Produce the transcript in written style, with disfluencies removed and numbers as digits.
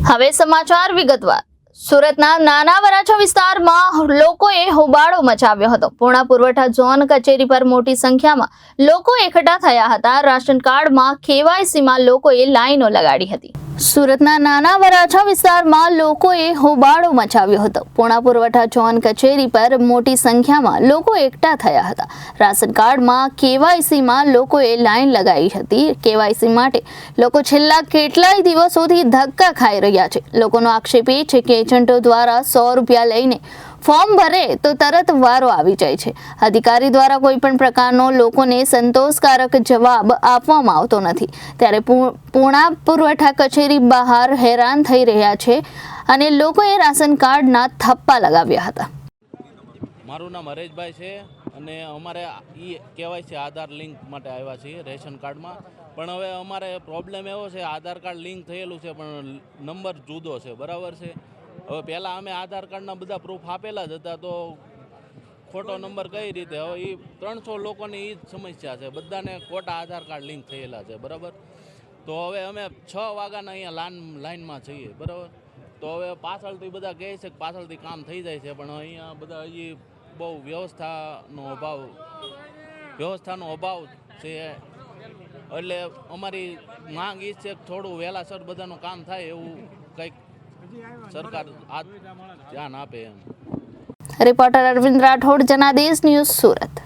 હવે સમાચાર વિગતવાર। સુરતના નાના વરાછા વિસ્તારમાં લોકોએ હોબાળો મચાવ્યો હતો। પૂર્ણા પુરવઠા ઝોન કચેરી પર મોટી સંખ્યામાં લોકો એકઠા થયા હતા। રાશન કાર્ડમાં કેવાયસીમાં લોકોએ લાઈનો લગાડી હતી। સુરતના નાના વરાછા વિસ્તારમાં લોકોએ હોબાળો મચાવ્યો હતો। પૂર્ણા પુરવઠા ઝોન કચેરી પર મોટી સંખ્યામાં લોકો એકઠા થયા હતા। રાશન કાર્ડમાં કેવાયસીમાં લોકોએ લાઈન લગાવી હતી। કેવાયસી માટે લોકો છેલ્લા કેટલાય દિવસોથી ધક્કા ખાઈ રહ્યા છે। લોકોનો આક્ષેપ એ છે કે એજન્ટો દ્વારા 100 રૂપિયા લઈને ફોર્મ ભરે તો તરત વારો આવી જાય છે। અધિકારી દ્વારા કોઈ પણ પ્રકારનો લોકોને સંતોષકારક જવાબ આપવામાં આવતો નથી। ત્યારે પૂર્ણા પુરવઠા કચેરી બહાર હેરાન થઈ રહ્યા છે અને લોકોએ રાશન કાર્ડના થપ્પા લગાવ્યા હતા। મારું નામ હરેશભાઈ છે અને અમારે કેવાયસી આધાર લિંક માટે આવ્યા છીએ રેશન કાર્ડમાં। પણ હવે અમારે પ્રોબ્લેમ એવો છે, આધાર કાર્ડ લિંક થયેલું છે પણ નંબર જુદો છે, બરાબર છે। હવે પહેલાં અમે આધાર કાર્ડના બધા પ્રૂફ આપેલા જ હતા, તો ખોટો નંબર કઈ રીતે? હવે એ 300 લોકોની એ જ સમસ્યા છે, બધાને ખોટા આધાર કાર્ડ લિંક થયેલા છે, બરાબર। તો હવે અમે 6 વાગ્યાના અહીંયા લાઈનમાં છીએ, બરાબર। તો હવે પાછળથી બધા કહે છે કે પાછળથી કામ થઈ જાય છે, પણ અહીંયા બધા હજી બહુ વ્યવસ્થાનો અભાવ છે। એટલે અમારી માંગ એ છે કે થોડું વહેલાસર બધાનું કામ થાય એવું કંઈક સરકાર ધ્યાન આપે એમ। Reporter Arvind Rathod, Janadesh news, Surat.